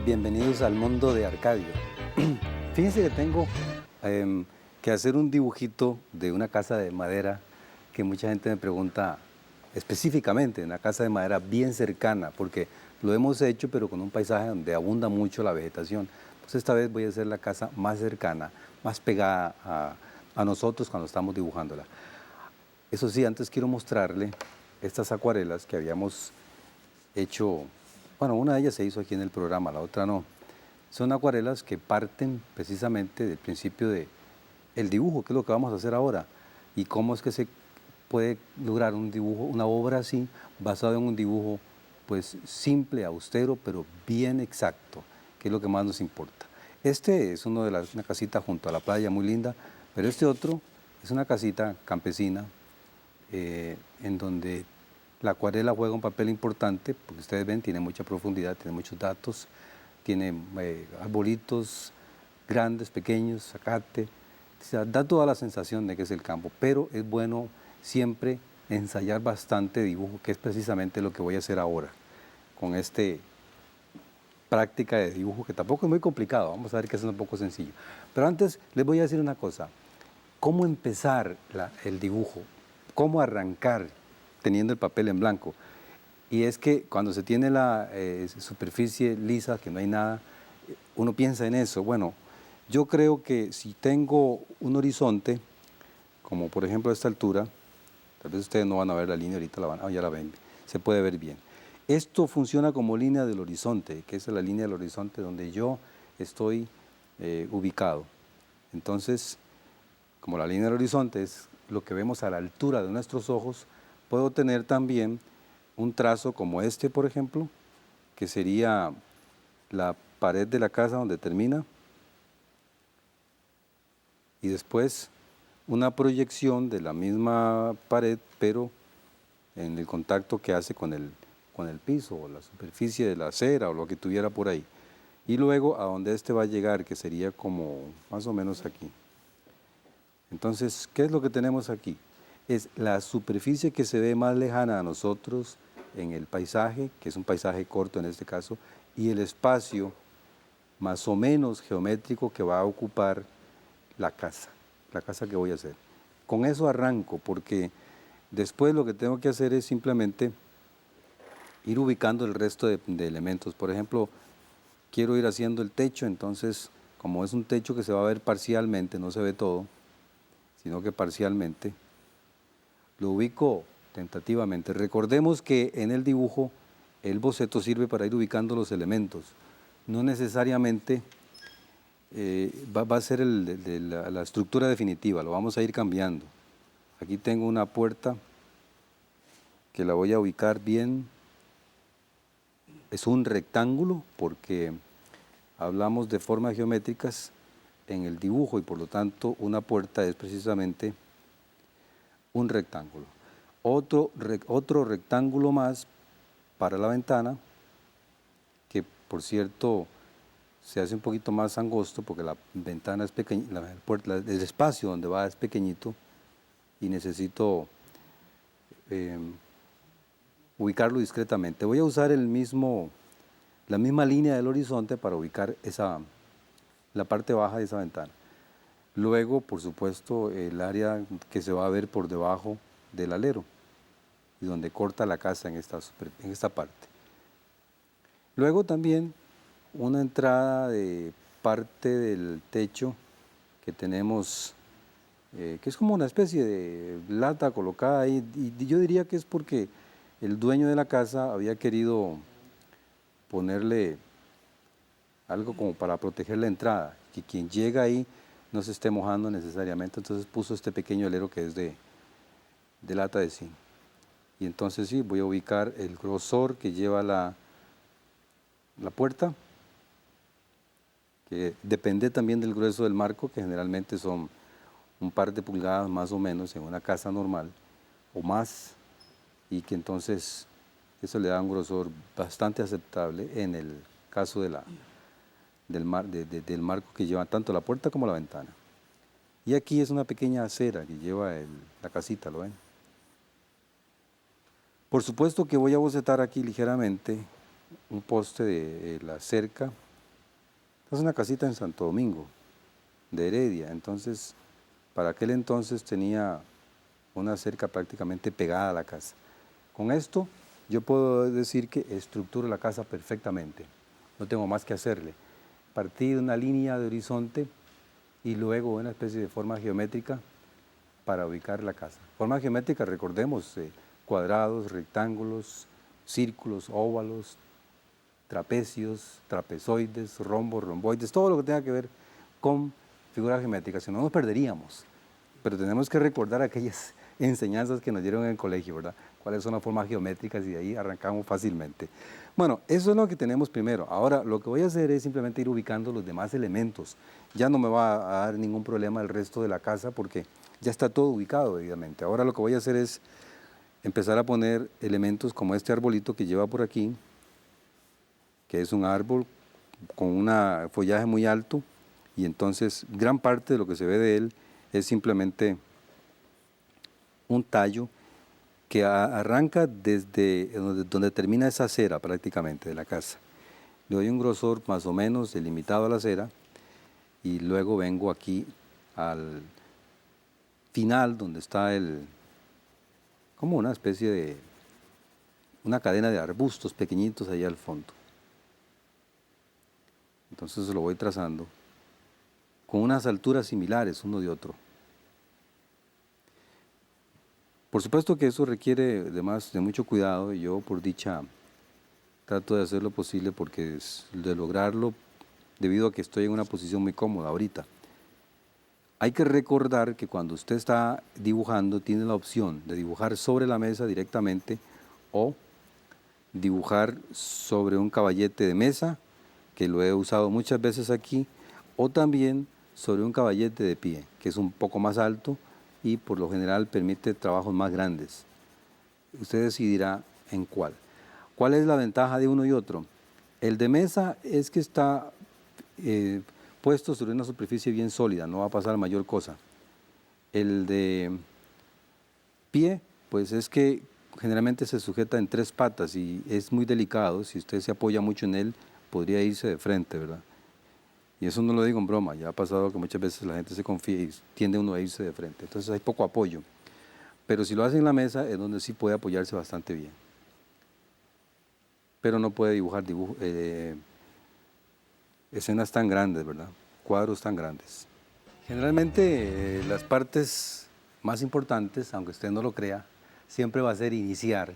bienvenidos al mundo de Arcadio. Fíjense que tengo que hacer un dibujito de una casa de madera que mucha gente me pregunta específicamente, una casa de madera bien cercana, porque lo hemos hecho pero con un paisaje donde abunda mucho la vegetación. Pues esta vez voy a hacer la casa más cercana, más pegada a nosotros cuando estamos dibujándola. Eso sí, antes quiero mostrarle estas acuarelas que habíamos hecho. Bueno, una de ellas se hizo aquí en el programa, la otra no. Son acuarelas que parten precisamente del principio de el dibujo, que es lo que vamos a hacer ahora, y cómo es que se puede lograr un dibujo, una obra así, basada en un dibujo pues simple, austero, pero bien exacto, que es lo que más nos importa. Este es una casita junto a la playa, muy linda, pero este otro es una casita campesina, en donde la acuarela juega un papel importante, porque ustedes ven, tiene mucha profundidad, tiene muchos datos, tiene arbolitos grandes, pequeños, zacate, o sea, da toda la sensación de que es el campo, pero es bueno siempre ensayar bastante dibujo, que es precisamente lo que voy a hacer ahora, con esta práctica de dibujo, que tampoco es muy complicado, vamos a ver que es un poco sencillo. Pero antes les voy a decir una cosa, ¿cómo empezar el dibujo? ¿Cómo arrancar teniendo el papel en blanco? Y es que cuando se tiene la superficie lisa, que no hay nada, uno piensa en eso. Bueno, yo creo que si tengo un horizonte, como por ejemplo a esta altura, tal vez ustedes no van a ver la línea, ahorita ya la ven, se puede ver bien. Esto funciona como línea del horizonte, que es la línea del horizonte donde yo estoy ubicado. Entonces, como la línea del horizonte es lo que vemos a la altura de nuestros ojos, puedo tener también un trazo como este, por ejemplo, que sería la pared de la casa donde termina, y después una proyección de la misma pared, pero en el contacto que hace con el piso o la superficie de la acera o lo que tuviera por ahí. Y luego a donde este va a llegar, que sería como más o menos aquí. Entonces, ¿qué es lo que tenemos aquí? Es la superficie que se ve más lejana a nosotros en el paisaje, que es un paisaje corto en este caso, y el espacio más o menos geométrico que va a ocupar la casa que voy a hacer. Con eso arranco, porque después lo que tengo que hacer es simplemente ir ubicando el resto de elementos. Por ejemplo, quiero ir haciendo el techo, entonces, como es un techo que se va a ver parcialmente, no se ve todo, sino que parcialmente, lo ubico tentativamente. Recordemos que en el dibujo el boceto sirve para ir ubicando los elementos. No necesariamente va a ser la estructura definitiva, lo vamos a ir cambiando. Aquí tengo una puerta que la voy a ubicar bien. Es un rectángulo porque hablamos de formas geométricas en el dibujo y por lo tanto una puerta es precisamente un rectángulo. Otro rectángulo más para la ventana, que por cierto se hace un poquito más angosto porque la ventana es pequeña, el espacio donde va es pequeñito y necesito ubicarlo discretamente. Voy a usar la misma línea del horizonte para ubicar la parte baja de esa ventana. Luego, por supuesto, el área que se va a ver por debajo del alero y donde corta la casa en esta parte. Luego también una entrada de parte del techo que tenemos, que es como una especie de lata colocada ahí, y yo diría que es porque el dueño de la casa había querido ponerle algo como para proteger la entrada, que quien llega ahí no se esté mojando necesariamente, entonces puso este pequeño alero que es de lata de zinc. Y entonces sí, voy a ubicar el grosor que lleva la puerta, que depende también del grueso del marco, que generalmente son un par de pulgadas más o menos en una casa normal, o más, y que entonces eso le da un grosor bastante aceptable en el caso del marco que lleva tanto la puerta como la ventana. Y aquí es una pequeña acera que lleva la casita, ¿lo ven? Por supuesto que voy a bocetar aquí ligeramente un poste de la cerca Es una casita en Santo Domingo, de Heredia. Entonces, para aquel entonces tenía una cerca prácticamente pegada a la casa. Con esto, yo puedo decir que estructuro la casa perfectamente. No tengo más que hacerle. Partí de una línea de horizonte y luego una especie de forma geométrica para ubicar la casa. Forma geométrica, recordemos, cuadrados, rectángulos, círculos, óvalos, trapecios, trapezoides, rombos, romboides, todo lo que tenga que ver con figuras geométricas, si no nos perderíamos. Pero tenemos que recordar aquellas enseñanzas que nos dieron en el colegio, ¿verdad? Cuáles son las formas geométricas y de ahí arrancamos fácilmente. Bueno, eso es lo que tenemos primero. Ahora, lo que voy a hacer es simplemente ir ubicando los demás elementos. Ya no me va a dar ningún problema el resto de la casa porque ya está todo ubicado, debidamente. Ahora lo que voy a hacer es empezar a poner elementos como este arbolito que lleva por aquí, que es un árbol con un follaje muy alto, y entonces gran parte de lo que se ve de él es simplemente un tallo que arranca desde donde termina esa acera prácticamente de la casa. Le doy un grosor más o menos delimitado a la acera y luego vengo aquí al final donde está como una especie de, una cadena de arbustos pequeñitos allá al fondo. Entonces lo voy trazando con unas alturas similares uno de otro. Por supuesto que eso requiere además de mucho cuidado y yo por dicha trato de hacer lo posible porque de lograrlo debido a que estoy en una posición muy cómoda ahorita. Hay que recordar que cuando usted está dibujando tiene la opción de dibujar sobre la mesa directamente o dibujar sobre un caballete de mesa, que lo he usado muchas veces aquí, o también sobre un caballete de pie, que es un poco más alto y por lo general permite trabajos más grandes. Usted decidirá en cuál. ¿Cuál es la ventaja de uno y otro? El de mesa es que está puesto sobre una superficie bien sólida, no va a pasar mayor cosa. El de pie, pues es que generalmente se sujeta en tres patas y es muy delicado, si usted se apoya mucho en él, podría irse de frente, ¿verdad? Y eso no lo digo en broma, ya ha pasado que muchas veces la gente se confía y tiende uno a irse de frente, entonces hay poco apoyo. Pero si lo hace en la mesa es donde sí puede apoyarse bastante bien. Pero no puede dibujar escenas tan grandes, ¿verdad? Cuadros tan grandes. Generalmente las partes más importantes, aunque usted no lo crea, siempre va a ser iniciar,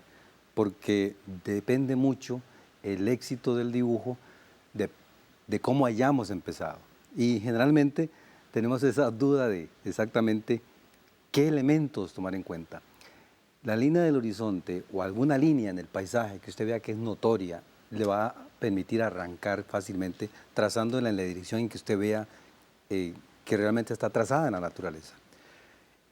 porque depende mucho el éxito del dibujo de cómo hayamos empezado. Y generalmente tenemos esa duda de exactamente qué elementos tomar en cuenta. La línea del horizonte o alguna línea en el paisaje que usted vea que es notoria, le va a permitir arrancar fácilmente trazándola en la dirección en que usted vea que realmente está trazada en la naturaleza.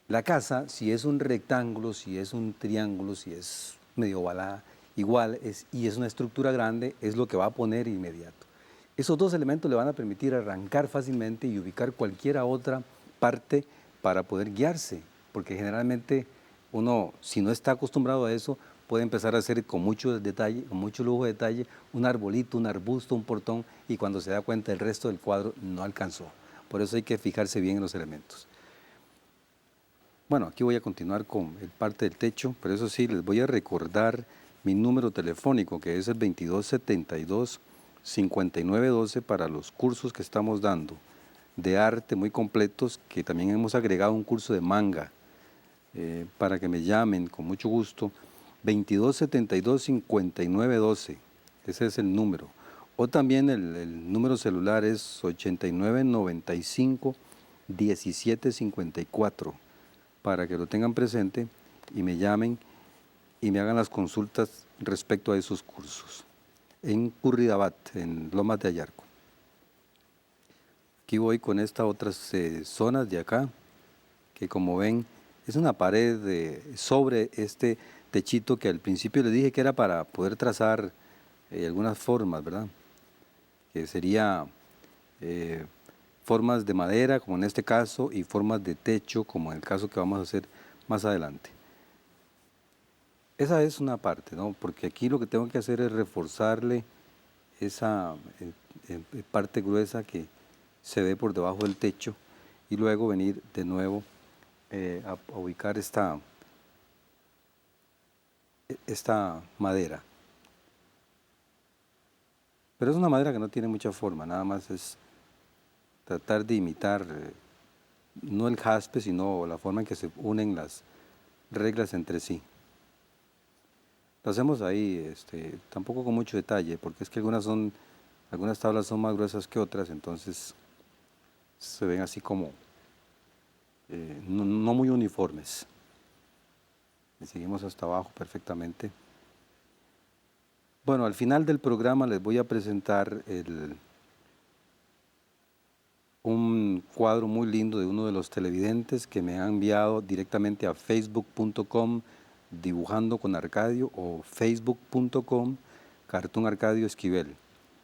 La casa, si es un rectángulo, si es un triángulo, si es medio ovalada, igual y es una estructura grande, es lo que va a poner inmediato. Esos dos elementos le van a permitir arrancar fácilmente y ubicar cualquier otra parte para poder guiarse, porque generalmente uno, si no está acostumbrado a eso, puede empezar a hacer con mucho detalle, con mucho lujo de detalle, un arbolito, un arbusto, un portón, y cuando se da cuenta el resto del cuadro no alcanzó. Por eso hay que fijarse bien en los elementos. Bueno, aquí voy a continuar con el parte del techo, pero eso sí, les voy a recordar mi número telefónico, que es el 2272-5912 para los cursos que estamos dando de arte muy completos, que también hemos agregado un curso de manga, para que me llamen con mucho gusto, 2272-5912, ese es el número. O también el número celular es 8995-1754, para que lo tengan presente y me llamen y me hagan las consultas respecto a esos cursos. En Curridabat, en Lomas de Ayarco. Aquí voy con estas otras zonas de acá, que como ven, es una pared sobre este techito que al principio les dije que era para poder trazar algunas formas, ¿verdad? Que sería formas de madera, como en este caso, y formas de techo, como en el caso que vamos a hacer más adelante. Esa es una parte, ¿no? Porque aquí lo que tengo que hacer es reforzarle esa parte gruesa que se ve por debajo del techo y luego venir de nuevo a ubicar esta madera. Pero es una madera que no tiene mucha forma, nada más es tratar de imitar no el jaspe, sino la forma en que se unen las reglas entre sí. Lo hacemos ahí, tampoco con mucho detalle, porque es que algunas tablas son más gruesas que otras, entonces se ven así como no muy uniformes. Y seguimos hasta abajo perfectamente. Bueno, al final del programa les voy a presentar un cuadro muy lindo de uno de los televidentes que me ha enviado directamente a facebook.com dibujando con Arcadio o facebook.com Cartoon Arcadio Esquivel.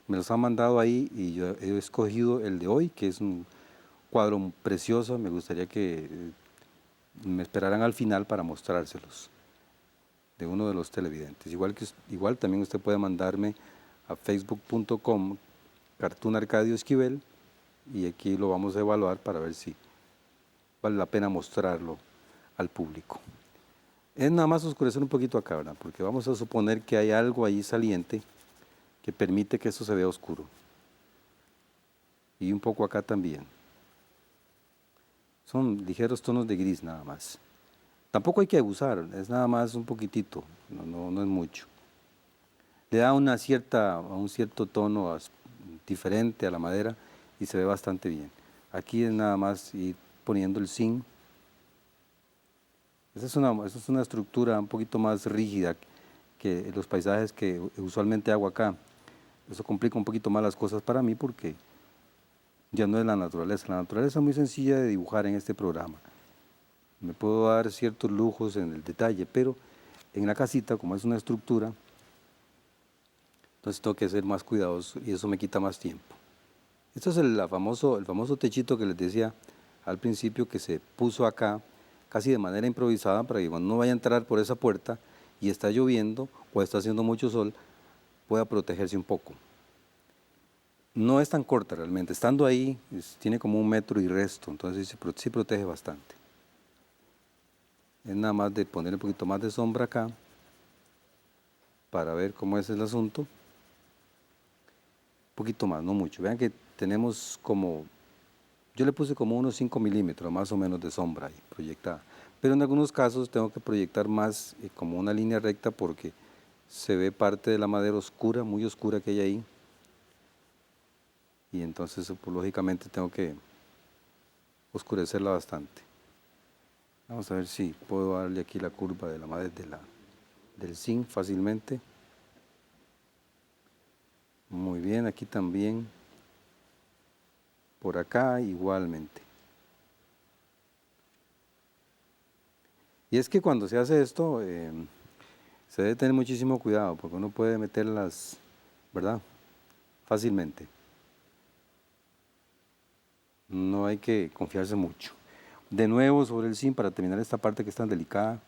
Me los han mandado ahí y yo he escogido el de hoy, que es un cuadro precioso. Me gustaría que me esperaran al final para mostrárselos, de uno de los televidentes. Igual también usted puede mandarme a facebook.com Cartoon Arcadio Esquivel y aquí lo vamos a evaluar para ver si vale la pena mostrarlo al público. Es nada más oscurecer un poquito acá, ¿verdad? Porque vamos a suponer que hay algo ahí saliente que permite que esto se vea oscuro. Y un poco acá también. Son ligeros tonos de gris nada más. Tampoco hay que abusar, es nada más un poquitito, no es mucho. Le da un cierto tono diferente a la madera y se ve bastante bien. Aquí es nada más ir poniendo el zinc. Esa es una estructura un poquito más rígida que los paisajes que usualmente hago acá. Eso complica un poquito más las cosas para mí porque ya no es la naturaleza. La naturaleza es muy sencilla de dibujar en este programa. Me puedo dar ciertos lujos en el detalle, pero en la casita, como es una estructura, entonces tengo que ser más cuidadoso y eso me quita más tiempo. Esto es el famoso techito que les decía al principio que se puso acá casi de manera improvisada para que cuando uno vaya a entrar por esa puerta y está lloviendo o está haciendo mucho sol, pueda protegerse un poco. No es tan corta realmente, estando ahí tiene como 1 metro y resto, entonces sí protege bastante. Es nada más de poner un poquito más de sombra acá para ver cómo es el asunto. Un poquito más, no mucho. Vean que tenemos yo le puse como unos 5 milímetros más o menos de sombra ahí proyectada. Pero en algunos casos tengo que proyectar más como una línea recta porque se ve parte de la madera oscura, muy oscura que hay ahí. Y entonces pues, lógicamente tengo que oscurecerla bastante. Vamos a ver si puedo darle aquí la curva de la madera del zinc fácilmente. Muy bien, aquí también. Por acá igualmente. Y es que cuando se hace esto, se debe tener muchísimo cuidado, porque uno puede meterlas, ¿verdad? Fácilmente. No hay que confiarse mucho. De nuevo sobre el zinc, para terminar esta parte que es tan delicada,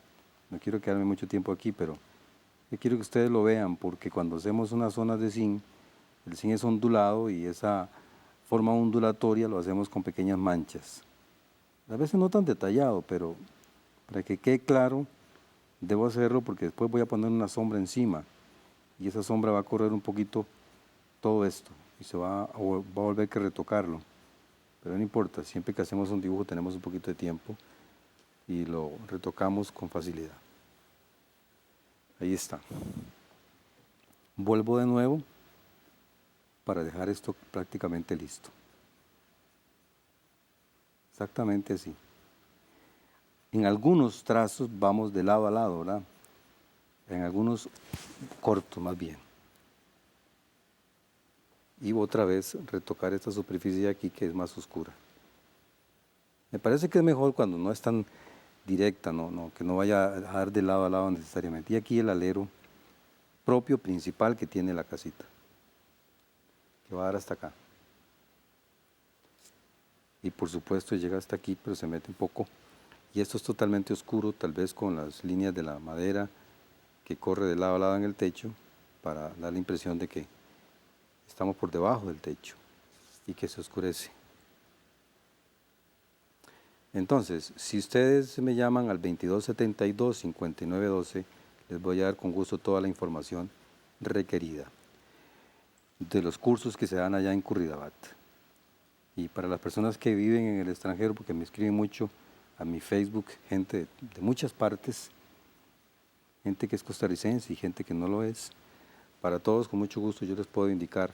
no quiero quedarme mucho tiempo aquí, pero yo quiero que ustedes lo vean, porque cuando hacemos unas zonas de zinc, el zinc es ondulado y esa forma ondulatoria lo hacemos con pequeñas manchas. A veces no tan detallado, pero para que quede claro, debo hacerlo porque después voy a poner una sombra encima y esa sombra va a correr un poquito todo esto y va a volver que retocarlo. Pero no importa, siempre que hacemos un dibujo tenemos un poquito de tiempo y lo retocamos con facilidad. Ahí está. Vuelvo de nuevo para dejar esto prácticamente listo. Exactamente así. En algunos trazos vamos de lado a lado, ¿verdad? En algunos cortos más bien. Y otra vez retocar esta superficie de aquí que es más oscura. Me parece que es mejor cuando no es tan directa, que no vaya a dar de lado a lado necesariamente. Y aquí el alero propio principal que tiene la casita, que va a dar hasta acá. Y por supuesto llega hasta aquí, pero se mete un poco. Y esto es totalmente oscuro, tal vez con las líneas de la madera que corre de lado a lado en el techo, para dar la impresión de que estamos por debajo del techo y que se oscurece. Entonces, si ustedes me llaman al 2272-5912, les voy a dar con gusto toda la información requerida de los cursos que se dan allá en Curridabat. Y para las personas que viven en el extranjero, porque me escriben mucho a mi Facebook, gente de muchas partes, gente que es costarricense y gente que no lo es, para todos con mucho gusto yo les puedo indicar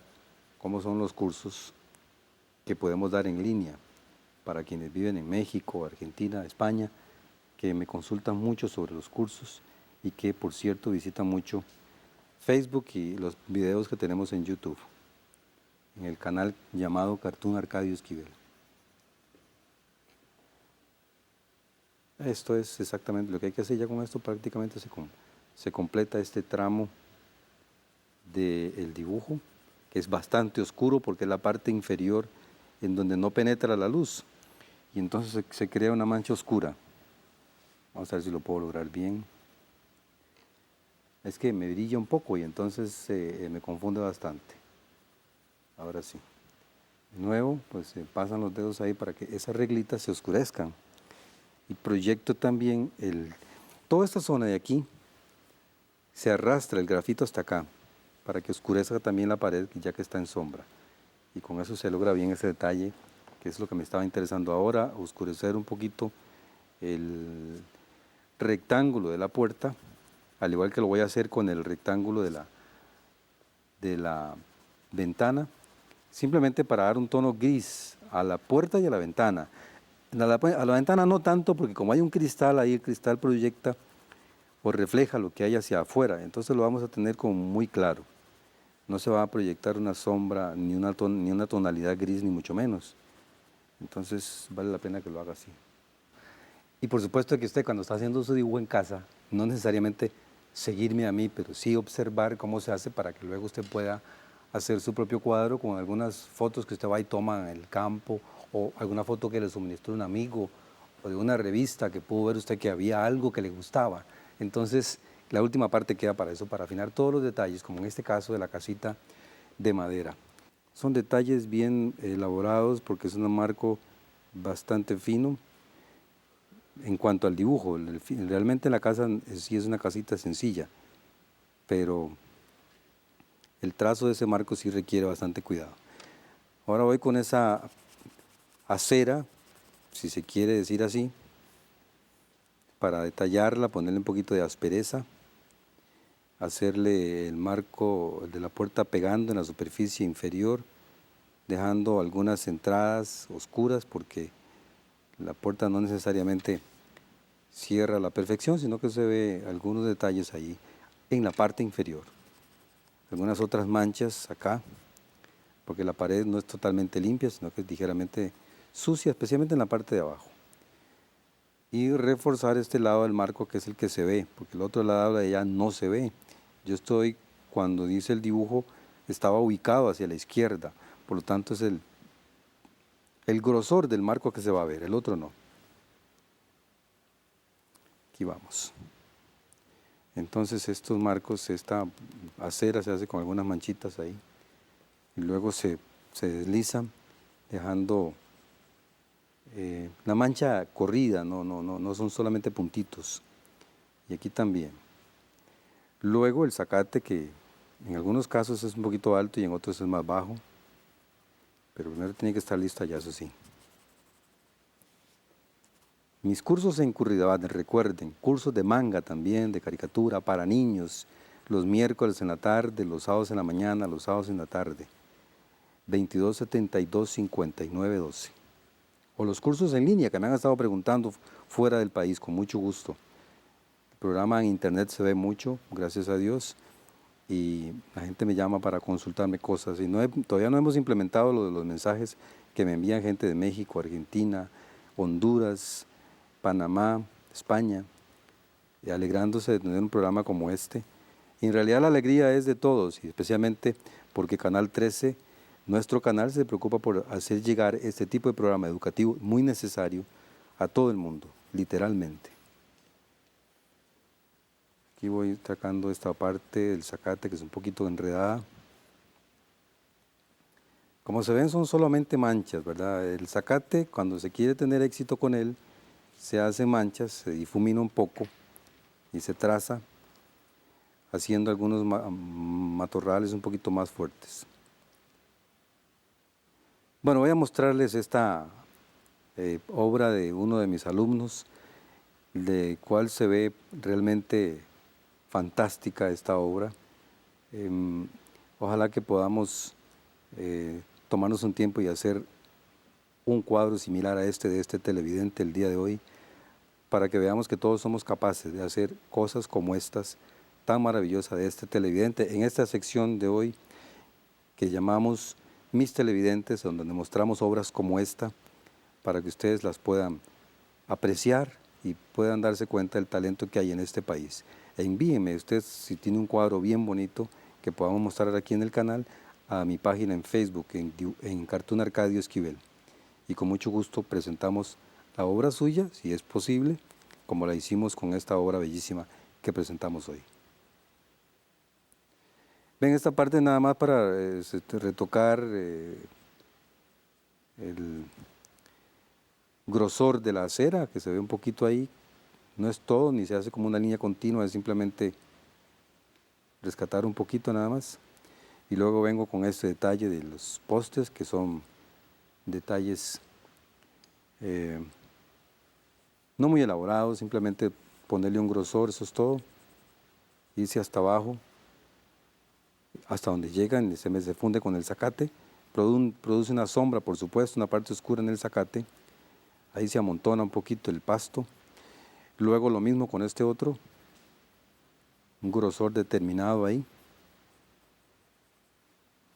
cómo son los cursos que podemos dar en línea para quienes viven en México, Argentina, España, que me consultan mucho sobre los cursos y que, por cierto, visitan mucho Facebook y los videos que tenemos en YouTube, en el canal llamado Cartoon Arcadio Esquivel. Esto es exactamente lo que hay que hacer. Ya con esto prácticamente se completa este tramo del dibujo, que es bastante oscuro porque es la parte inferior en donde no penetra la luz. Y entonces se crea una mancha oscura. Vamos a ver si lo puedo lograr bien. Es que me brilla un poco y entonces me confunde bastante. Ahora sí. De nuevo, pues se pasan los dedos ahí para que esas reglitas se oscurezcan. Y proyecto también toda esta zona de aquí, se arrastra el grafito hasta acá, para que oscurezca también la pared ya que está en sombra. Y con eso se logra bien ese detalle, que es lo que me estaba interesando ahora, oscurecer un poquito el rectángulo de la puerta, al igual que lo voy a hacer con el rectángulo de la ventana, simplemente para dar un tono gris a la puerta y a la ventana. A la ventana no tanto, porque como hay un cristal ahí, el cristal proyecta o refleja lo que hay hacia afuera, entonces lo vamos a tener como muy claro. No se va a proyectar una sombra, ni una tonalidad gris, ni mucho menos. Entonces vale la pena que lo haga así. Y por supuesto que usted cuando está haciendo su dibujo en casa, no necesariamente seguirme a mí, pero sí observar cómo se hace para que luego usted pueda hacer su propio cuadro con algunas fotos que usted va y toma en el campo, o alguna foto que le suministró un amigo, o de una revista que pudo ver usted que había algo que le gustaba. Entonces, la última parte queda para eso, para afinar todos los detalles, como en este caso de la casita de madera. Son detalles bien elaborados porque es un marco bastante fino. En cuanto al dibujo, realmente la casa sí es una casita sencilla, pero el trazo de ese marco sí requiere bastante cuidado. Ahora voy con esa acera, si se quiere decir así, para detallarla, ponerle un poquito de aspereza, hacerle el marco de la puerta pegando en la superficie inferior, dejando algunas entradas oscuras porque la puerta no necesariamente cierra a la perfección, sino que se ve algunos detalles ahí en la parte inferior. Algunas otras manchas acá, porque la pared no es totalmente limpia, sino que es ligeramente sucia, especialmente en la parte de abajo. Y reforzar este lado del marco que es el que se ve, porque el otro lado de allá no se ve. Yo estoy, cuando dice el dibujo, estaba ubicado hacia la izquierda, por lo tanto es el grosor del marco que se va a ver, el otro no. Aquí vamos. Entonces estos marcos, esta acera se hace con algunas manchitas ahí y luego se deslizan dejando la mancha corrida, no son solamente puntitos. Y aquí también. Luego el zacate, que en algunos casos es un poquito alto y en otros es más bajo, pero primero tiene que estar lista ya, eso sí. Mis cursos en Curridabat, recuerden, cursos de manga también, de caricatura, para niños, los miércoles en la tarde, los sábados en la mañana, los sábados en la tarde, 2272-5912. O los cursos en línea que me han estado preguntando fuera del país, con mucho gusto. El programa en internet se ve mucho, gracias a Dios, y la gente me llama para consultarme cosas. Y todavía no hemos implementado lo de los mensajes que me envían gente de México, Argentina, Honduras, Panamá, España, alegrándose de tener un programa como este. Y en realidad la alegría es de todos, y especialmente porque Canal 13, nuestro canal, se preocupa por hacer llegar este tipo de programa educativo muy necesario a todo el mundo, literalmente. Aquí voy sacando esta parte del zacate que es un poquito enredada. Como se ven son solamente manchas, ¿verdad? El zacate, cuando se quiere tener éxito con él, se hace manchas, se difumina un poco y se traza haciendo algunos matorrales un poquito más fuertes. Bueno, voy a mostrarles esta obra de uno de mis alumnos, de cual se ve realmente fantástica esta obra. Ojalá que podamos tomarnos un tiempo y hacer un cuadro similar a este de este televidente el día de hoy, para que veamos que todos somos capaces de hacer cosas como estas, tan maravillosas de este televidente, en esta sección de hoy que llamamos Mis Televidentes, donde mostramos obras como esta, para que ustedes las puedan apreciar y puedan darse cuenta del talento que hay en este país. Envíenme usted, si tiene un cuadro bien bonito, que podamos mostrar aquí en el canal, a mi página en Facebook, en Cartoon Arcadio Esquivel. Y con mucho gusto presentamos la obra suya, si es posible, como la hicimos con esta obra bellísima que presentamos hoy. Ven, esta parte nada más para retocar el grosor de la acera, que se ve un poquito ahí. No es todo, ni se hace como una línea continua, es simplemente rescatar un poquito nada más. Y luego vengo con este detalle de los postes, que son detalles no muy elaborados, simplemente ponerle un grosor, eso es todo. Irse hasta abajo, hasta donde llegan, se funde con el zacate, produce una sombra, por supuesto, una parte oscura en el zacate, ahí se amontona un poquito el pasto. Luego lo mismo con este otro, un grosor determinado ahí.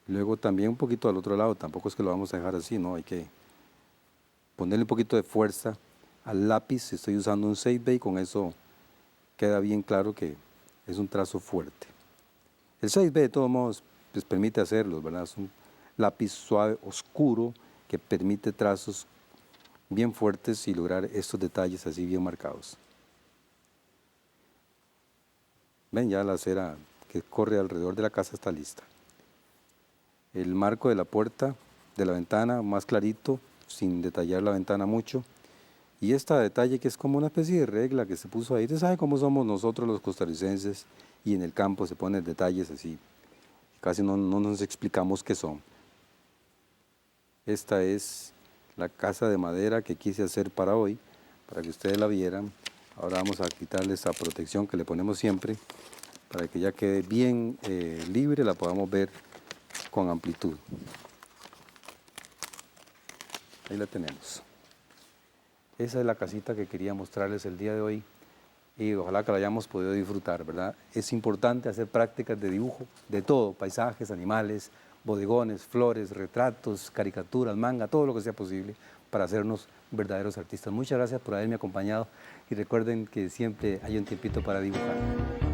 Luego también un poquito al otro lado, tampoco es que lo vamos a dejar así, no, hay que ponerle un poquito de fuerza al lápiz. Estoy usando un 6B y con eso queda bien claro que es un trazo fuerte. El 6B de todos modos pues permite hacerlo, ¿verdad? Es un lápiz suave, oscuro, que permite trazos bien fuertes y lograr estos detalles así bien marcados. Ven, ya la acera que corre alrededor de la casa está lista. El marco de la puerta, de la ventana, más clarito, sin detallar la ventana mucho. Y este detalle que es como una especie de regla que se puso ahí. Usted sabe cómo somos nosotros los costarricenses, y en el campo se ponen detalles así. Casi no nos explicamos qué son. Esta es la casa de madera que quise hacer para hoy, para que ustedes la vieran. Ahora vamos a quitarle esa protección que le ponemos siempre, para que ya quede bien libre, la podamos ver con amplitud. Ahí la tenemos. Esa es la casita que quería mostrarles el día de hoy y ojalá que la hayamos podido disfrutar, ¿verdad? Es importante hacer prácticas de dibujo, de todo, paisajes, animales, bodegones, flores, retratos, caricaturas, manga, todo lo que sea posible para hacernos verdaderos artistas. Muchas gracias por haberme acompañado y recuerden que siempre hay un tiempito para dibujar.